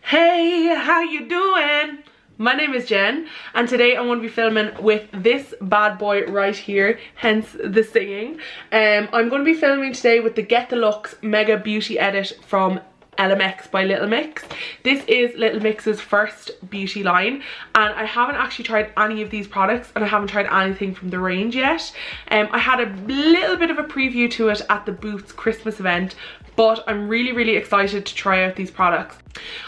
Hey, how you doing? My name is Jen and today I'm going to be filming with this bad boy right here, hence the singing. I'm going to be filming today with the Get the Looks Mega Beauty Edit from LMX by Little Mix. This is Little Mix's first beauty line and I haven't actually tried any of these products and I haven't tried anything from the range yet. I had a little bit of a preview to it at the Boots Christmas event, but I'm really excited to try out these products.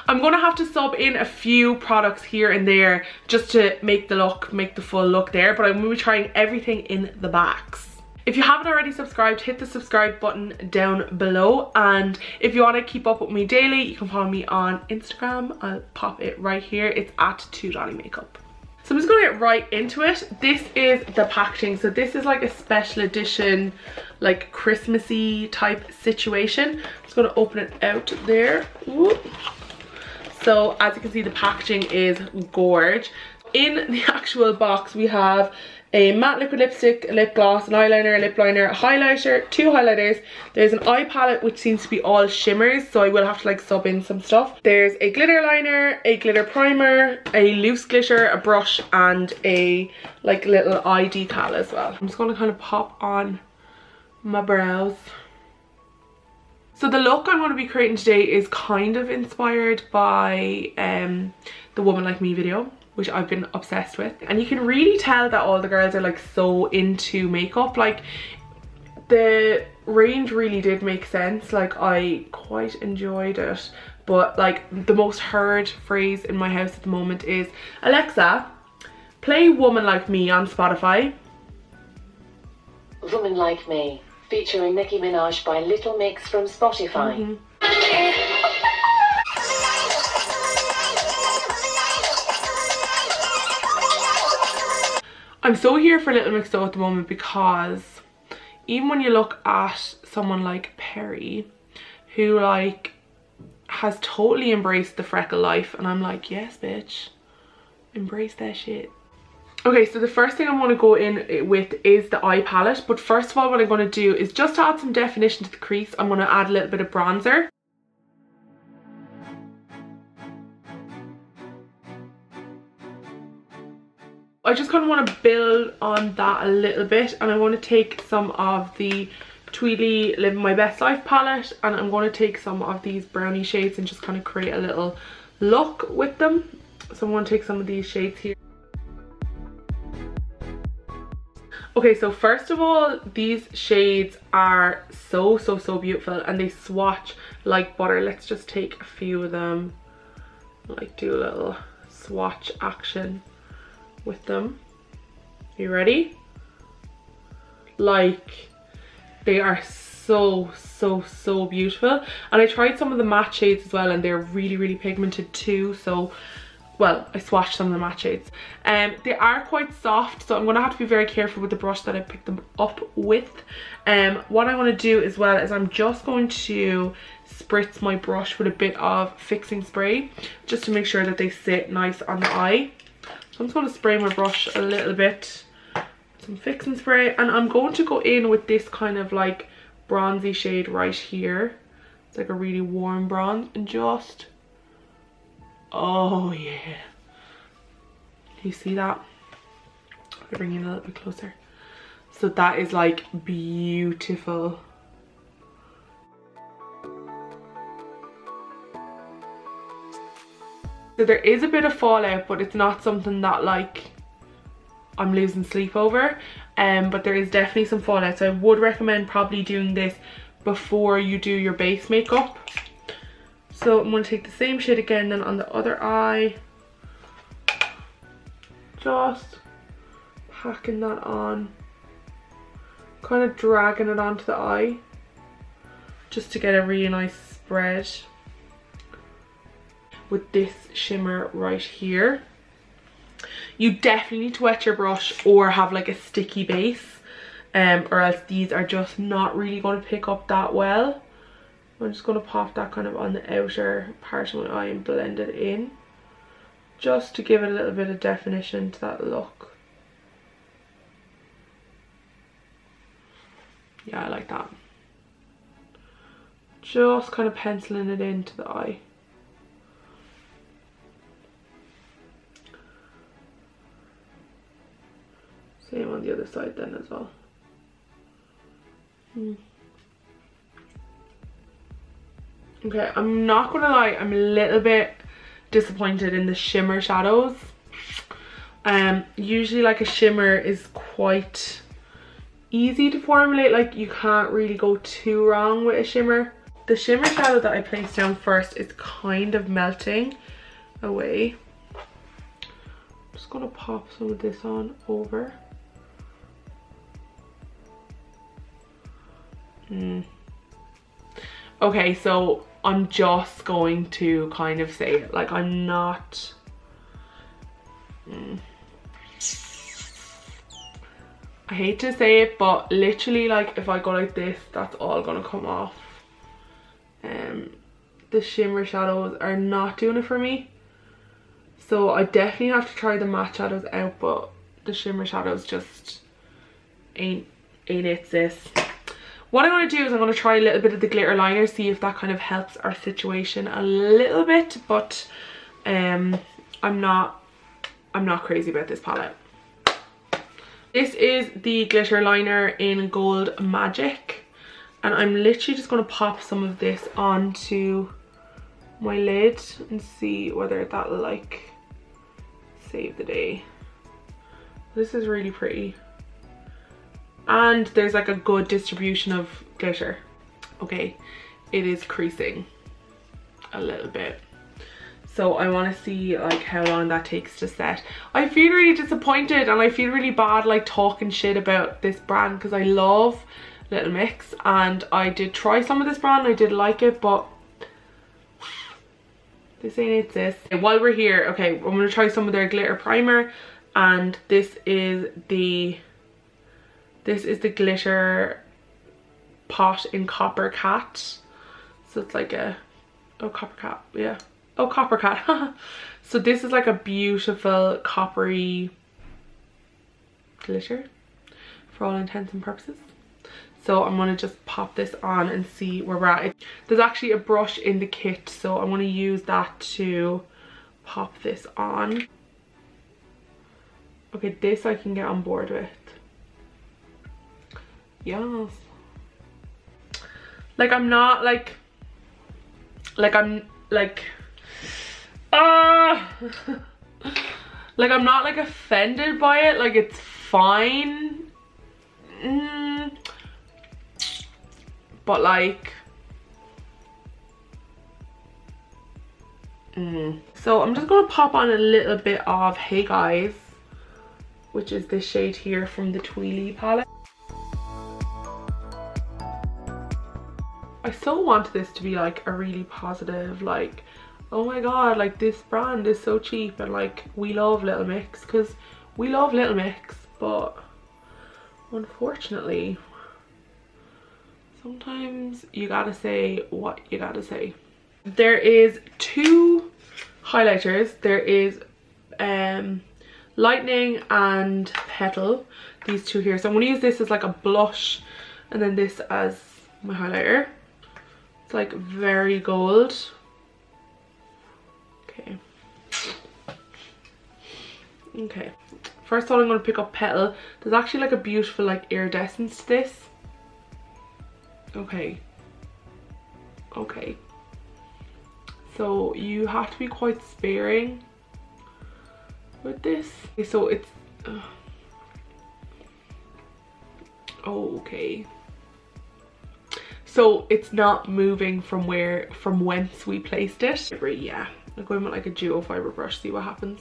I'm going to have to sub in a few products here and there just to make the full look there, but I'm going to be trying everything in the box. If you haven't already subscribed, hit the subscribe button down below, and if you want to keep up with me daily, you can follow me on Instagram. I'll pop it right here. It's at TooDollyMakeUp. So I'm just going to get right into it. This is the packaging. So this is like a special edition, like Christmassy type situation. I'm just going to open it out there. Ooh. So as you can see, the packaging is gorge. In the actual box we have a matte liquid lipstick, a lip gloss, an eyeliner, a lip liner, a highlighter, two highlighters. There's an eye palette which seems to be all shimmers, so I will have to like sub in some stuff. There's a glitter liner, a glitter primer, a loose glitter, a brush, and a like little eye decal as well. I'm just going to kind of pop on my brows. So the look I'm going to be creating today is kind of inspired by the Woman Like Me video, which I've been obsessed with, and you can really tell that all the girls are like so into makeup. Like the range really did make sense, like I quite enjoyed it, but like the most heard phrase in my house at the moment is, Alexa, play Woman Like Me on Spotify. Woman Like Me, featuring Nicki Minaj by Little Mix from Spotify. I'm so here for Little Mix though at the moment, because even when you look at someone like Perry, who like has totally embraced the freckle life, and I'm like, yes bitch, embrace that shit. Okay, so the first thing I'm going to go in with is the eye palette, but first of all what I'm going to do is, just to add some definition to the crease, I'm going to add a little bit of bronzer. I just kind of want to build on that a little bit, and I want to take some of the Tweedly Living My Best Life palette, and I'm going to take some of these brownie shades and just kind of create a little look with them. So I'm going to take some of these shades here. Okay, so first of all, these shades are so beautiful and they swatch like butter. Let's just take a few of them, like do a little swatch action with them. You ready? Like they are so beautiful, and I tried some of the matte shades as well and they're really pigmented too. So well, I swatched some of the matte shades. They are quite soft, so I'm going to have to be very careful with the brush that I picked them up with. What I want to do as well is I'm just going to spritz my brush with a bit of fixing spray, just to make sure that they sit nice on the eye. So I'm just going to spray my brush a little bit, some fixing spray, and I'm going to go in with this kind of like bronzy shade right here. It's like a really warm bronze, and just, oh yeah, you see that? I'll bring it a little bit closer. So that is like beautiful. So there is a bit of fallout, but it's not something that like I'm losing sleep over, but there is definitely some fallout, so I would recommend probably doing this before you do your base makeup. So I'm going to take the same shade again then on the other eye, just packing that on, kind of dragging it onto the eye just to get a really nice spread with this shimmer right here. You definitely need to wet your brush or have like a sticky base, or else these are just not really going to pick up that well. I'm just going to pop that kind of on the outer part of my eye and blend it in, just to give it a little bit of definition to that look. Yeah, I like that. Just kind of penciling it into the eye. Same on the other side then as well. Okay, I'm not gonna lie, I'm a little bit disappointed in the shimmer shadows. Usually like a shimmer is quite easy to formulate, like you can't really go too wrong with a shimmer. The shimmer shadow that I placed down first is kind of melting away. I'm just gonna pop some of this on over. Okay, so I'm just going to kind of say it, like I'm not I hate to say it, but literally like if I go like this, that's all gonna come off. The shimmer shadows are not doing it for me, so I definitely have to try the matte shadows out, but the shimmer shadows just ain't it, sis. What I'm going to do is I'm going to try a little bit of the glitter liner, see if that kind of helps our situation a little bit, but I'm not crazy about this palette. This is the glitter liner in Gold Magic, and I'm literally just going to pop some of this onto my lid and see whether that'll like save the day. This is really pretty. And there's like a good distribution of glitter. Okay, it is creasing a little bit, so I want to see like how long that takes to set. I feel really disappointed and I feel really bad like talking shit about this brand, because I love Little Mix and I did try some of this brand, I did like it, but this ain't it, sis. While we're here, okay, I'm going to try some of their glitter primer, and this is the glitter pot in Copper Cat. So it's like a, oh, Copper Cat, yeah. Oh, Copper Cat. So this is like a beautiful coppery glitter for all intents and purposes. So I'm going to just pop this on and see where we're at. There's actually a brush in the kit, so I'm going to use that to pop this on. Okay, this I can get on board with. Yes. Like I'm not like I'm like like I'm not like offended by it, like it's fine. But like so I'm just gonna pop on a little bit of Hey Guys, which is this shade here from the Tweely palette. I so want this to be like a really positive, like, oh my god, like this brand is so cheap and like we love Little Mix, because we love Little Mix, but unfortunately sometimes you gotta say what you gotta say. There is two highlighters. There is Lightning and Petal, these two here. So I'm going to use this as like a blush and then this as my highlighter. It's like very gold. Okay, first of all I'm going to pick up Petal. There's actually like a beautiful like iridescence to this. Okay, so you have to be quite sparing with this. Okay, so it's okay, so it's not moving from whence we placed it. Yeah, I'm going with like a duo fiber brush, see what happens.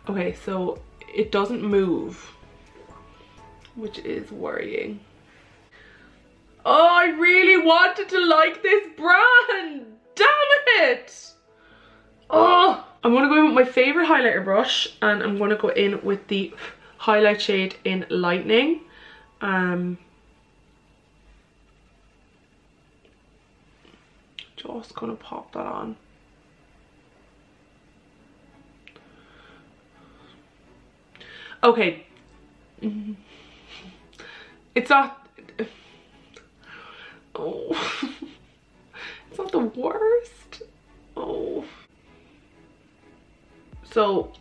Okay, so it doesn't move, which is worrying. Oh, I really wanted to like this brand, damn it. Oh, I'm gonna go in with my favorite highlighter brush and I'm gonna go in with the highlight shade in Lightning. Just gonna pop that on. Okay, it's not, oh, it's not the worst. Oh, so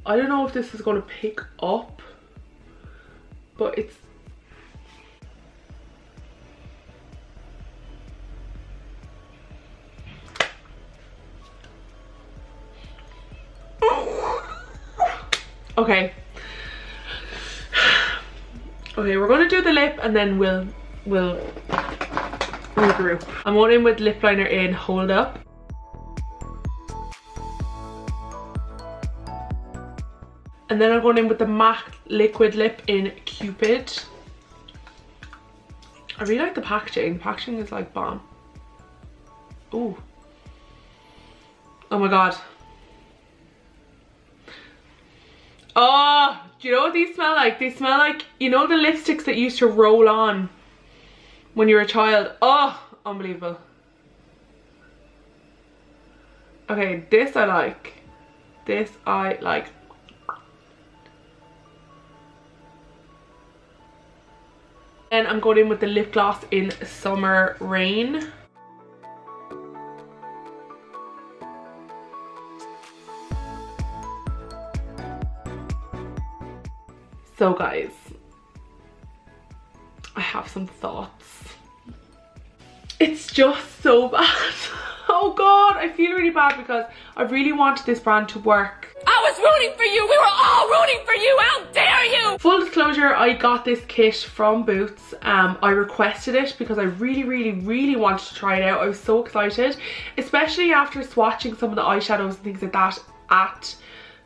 I don't know if this is going to pick up, but it's... Okay. Okay, we're going to do the lip and then we'll regroup. I'm going in with lip liner in Hold Up. And then I'm going in with the MAC liquid lip in Cupid. I really like the packaging. The packaging is like bomb. Ooh. Oh my god. Oh, do you know what these smell like? They smell like, you know, the lipsticks that used to roll on when you were a child. Oh, unbelievable. Okay, this I like. This I like. Then I'm going in with the lip gloss in Summer Rain. So guys, I have some thoughts. It's just so bad. Oh god, I feel really bad because I really wanted this brand to work. I was rooting for you. We were all rooting for you. How dare you? Full disclosure, I got this kit from Boots. I requested it because I really wanted to try it out. I was so excited, especially after swatching some of the eyeshadows and things like that at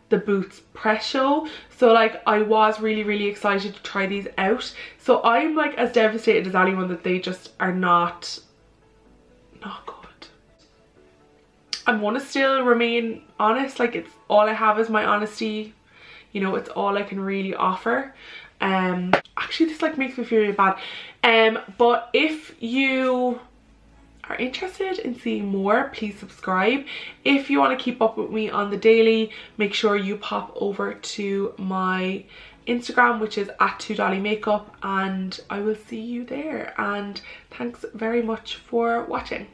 the Boots press show. So like I was really excited to try these out. So I'm like as devastated as anyone that they just are not good. I'm gonna still remain honest. Like, it's all I have is my honesty, you know, it's all I can really offer. Actually this like makes me feel really bad. But if you are interested in seeing more, please subscribe. If you want to keep up with me on the daily, make sure you pop over to my Instagram, which is at TooDollyMakeUp, and I will see you there. And thanks very much for watching.